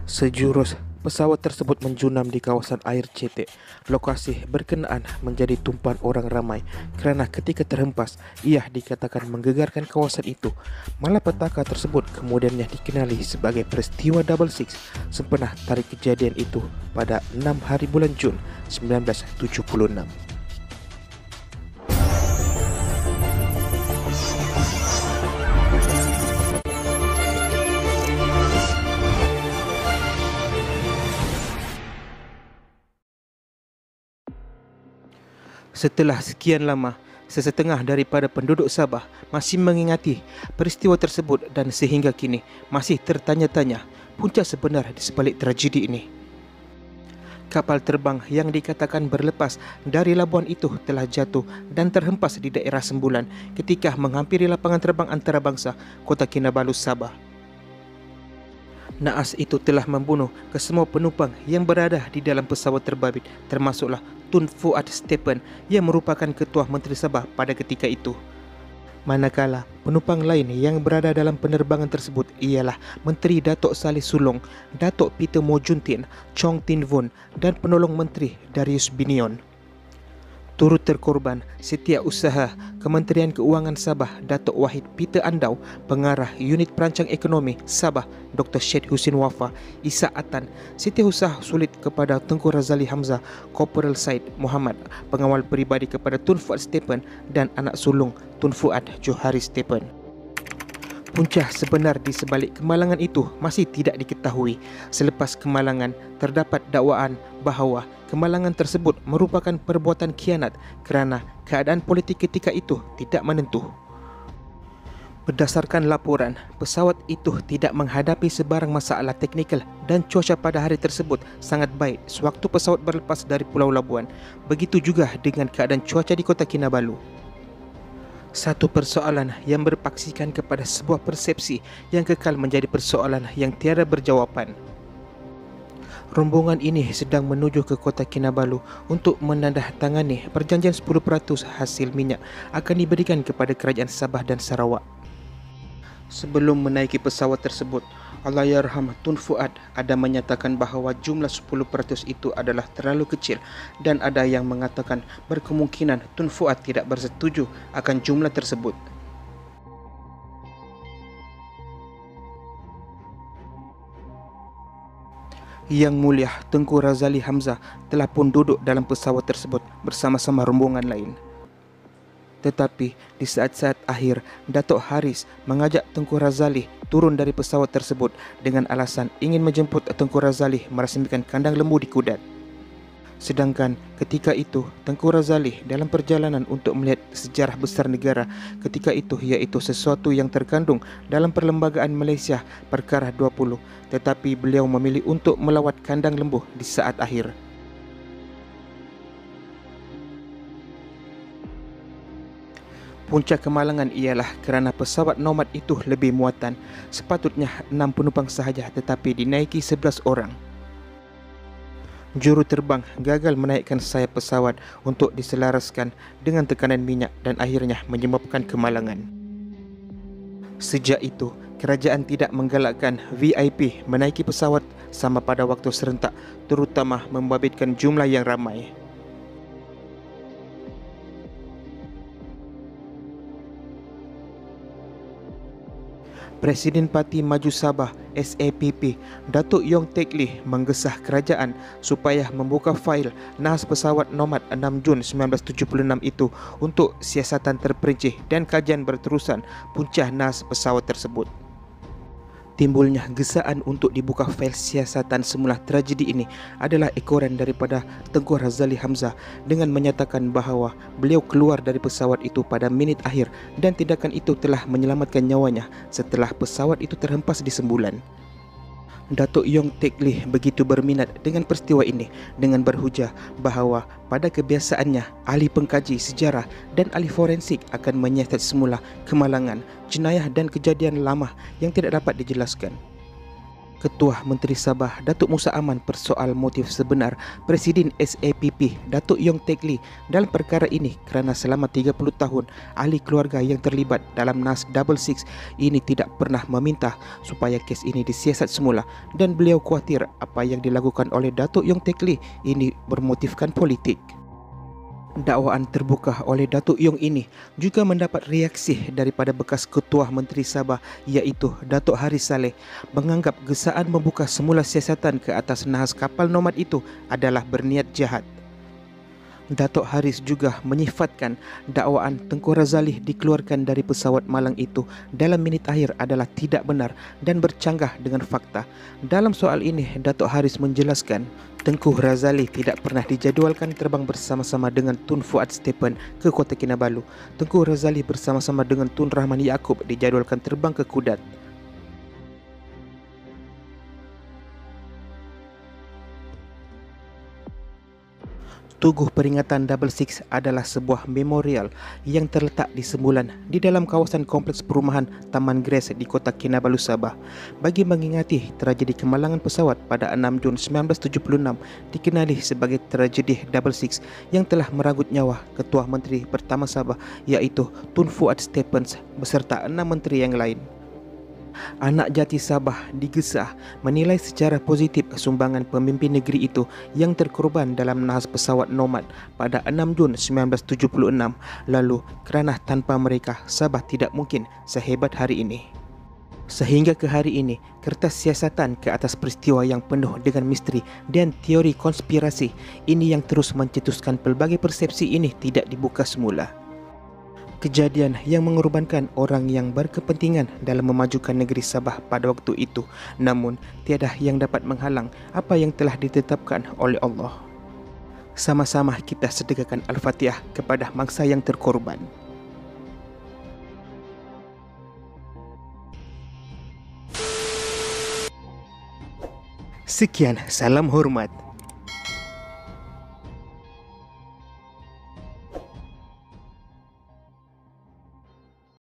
Sejurus, pesawat tersebut menjunam di kawasan air cetek. Lokasi berkenaan menjadi tumpuan orang ramai kerana ketika terhempas, ia dikatakan menggegarkan kawasan itu. Malapetaka tersebut kemudiannya dikenali sebagai peristiwa Double Six sempena tarikh kejadian itu pada 6 hari bulan Jun 1976. Setelah sekian lama, sesetengah daripada penduduk Sabah masih mengingati peristiwa tersebut dan sehingga kini masih tertanya-tanya punca sebenar di sebalik tragedi ini. Kapal terbang yang dikatakan berlepas dari labuan itu telah jatuh dan terhempas di daerah Sembulan ketika menghampiri lapangan terbang antarabangsa Kota Kinabalu, Sabah. Naas itu telah membunuh kesemua penumpang yang berada di dalam pesawat terbabit, termasuklah Tun Fuad Stephen yang merupakan Ketua Menteri Sabah pada ketika itu. Manakala penumpang lain yang berada dalam penerbangan tersebut ialah Menteri Datuk Saleh Sulong, Datuk Peter Mojuntin, Chong Tin Vun dan Penolong Menteri Darius Binion. Turut terkorban Setiausaha Kementerian Keuangan Sabah Datuk Wahid Peter Andau, Pengarah Unit Perancang Ekonomi Sabah Dr. Syed Husin Wafa, Isa Atan, Setiausaha Sulit kepada Tengku Razali Hamzah, Korporal Said Muhammad, Pengawal Peribadi kepada Tun Fuad Stephen dan anak sulung Tun Fuad Johari Stephen. Punca sebenar di sebalik kemalangan itu masih tidak diketahui. Selepas kemalangan, terdapat dakwaan bahawa kemalangan tersebut merupakan perbuatan khianat kerana keadaan politik ketika itu tidak menentu. Berdasarkan laporan, pesawat itu tidak menghadapi sebarang masalah teknikal dan cuaca pada hari tersebut sangat baik sewaktu pesawat berlepas dari Pulau Labuan. Begitu juga dengan keadaan cuaca di Kota Kinabalu. Satu persoalan yang berpaksikan kepada sebuah persepsi yang kekal menjadi persoalan yang tiada berjawapan. Rombongan ini sedang menuju ke Kota Kinabalu untuk menandatangani perjanjian 10% hasil minyak akan diberikan kepada Kerajaan Sabah dan Sarawak. Sebelum menaiki pesawat tersebut, Allahyarham Tun Fuad ada menyatakan bahawa jumlah 10% itu adalah terlalu kecil dan ada yang mengatakan berkemungkinan Tun Fuad tidak bersetuju akan jumlah tersebut. Yang Mulia Tengku Razali Hamzah telah pun duduk dalam pesawat tersebut bersama-sama rombongan lain. Tetapi di saat-saat akhir, Datuk Haris mengajak Tengku Razali turun dari pesawat tersebut dengan alasan ingin menjemput Tengku Razali merasmikan kandang lembu di Kudat. Sedangkan ketika itu, Tengku Razali dalam perjalanan untuk melihat sejarah besar negara ketika itu, iaitu sesuatu yang terkandung dalam Perlembagaan Malaysia Perkara 20, tetapi beliau memilih untuk melawat kandang lembu di saat akhir. Punca kemalangan ialah kerana pesawat Nomad itu lebih muatan. Sepatutnya 6 penumpang sahaja tetapi dinaiki 11 orang. Juru terbang gagal menaikkan sayap pesawat untuk diselaraskan dengan tekanan minyak dan akhirnya menyebabkan kemalangan. Sejak itu, kerajaan tidak menggalakkan VIP menaiki pesawat sama pada waktu serentak, terutama membabitkan jumlah yang ramai. Presiden Parti Maju Sabah SAPP, Datuk Yong Teck Lee menggesah kerajaan supaya membuka fail nahas pesawat Nomad 6 Jun 1976 itu untuk siasatan terperinci dan kajian berterusan punca nahas pesawat tersebut. Timbulnya gesaan untuk dibuka fail siasatan semula tragedi ini adalah ekoran daripada Tengku Razali Hamzah dengan menyatakan bahawa beliau keluar dari pesawat itu pada minit akhir dan tindakan itu telah menyelamatkan nyawanya setelah pesawat itu terhempas di Sembulan. Datuk Yong Teck Lee begitu berminat dengan peristiwa ini dengan berhujah bahawa pada kebiasaannya ahli pengkaji sejarah dan ahli forensik akan menyiasat semula kemalangan, jenayah dan kejadian lama yang tidak dapat dijelaskan. Ketua Menteri Sabah Datuk Musa Aman persoal motif sebenar Presiden SAPP Datuk Yong Teck Lee dalam perkara ini kerana selama 30 tahun ahli keluarga yang terlibat dalam NAS 66 ini tidak pernah meminta supaya kes ini disiasat semula dan beliau khawatir apa yang dilakukan oleh Datuk Yong Teck Lee ini bermotifkan politik. Dakwaan terbuka oleh Datuk Yong ini juga mendapat reaksi daripada bekas Ketua Menteri Sabah iaitu Datuk Haris Saleh menganggap gesaan membuka semula siasatan ke atas nahas kapal nomad itu adalah berniat jahat. Datuk Haris juga menyifatkan dakwaan Tengku Razali dikeluarkan dari pesawat malang itu dalam minit akhir adalah tidak benar dan bercanggah dengan fakta. Dalam soal ini, Datuk Haris menjelaskan Tengku Razali tidak pernah dijadualkan terbang bersama-sama dengan Tun Fuad Stephen ke Kota Kinabalu. Tengku Razali bersama-sama dengan Tun Rahman Yaakob dijadualkan terbang ke Kudat. Tugu peringatan 66 adalah sebuah memorial yang terletak di Sembulan di dalam kawasan kompleks perumahan Taman Grace di Kota Kinabalu, Sabah bagi mengingati tragedi kemalangan pesawat pada 6 Jun 1976 dikenali sebagai tragedi 66 yang telah merenggut nyawa Ketua Menteri pertama Sabah iaitu Tun Fuad Stephen beserta 6 menteri yang lain. Anak jati Sabah digesa menilai secara positif sumbangan pemimpin negeri itu yang terkorban dalam nahas pesawat nomad pada 6 Jun 1976 lalu kerana tanpa mereka Sabah tidak mungkin sehebat hari ini. Sehingga ke hari ini, kertas siasatan ke atas peristiwa yang penuh dengan misteri dan teori konspirasi ini yang terus mencetuskan pelbagai persepsi ini tidak dibuka semula. Kejadian yang mengorbankan orang yang berkepentingan dalam memajukan negeri Sabah pada waktu itu, namun tiada yang dapat menghalang apa yang telah ditetapkan oleh Allah. Sama-sama kita sedekahkan Al-Fatihah kepada mangsa yang terkorban. Sekian, salam hormat.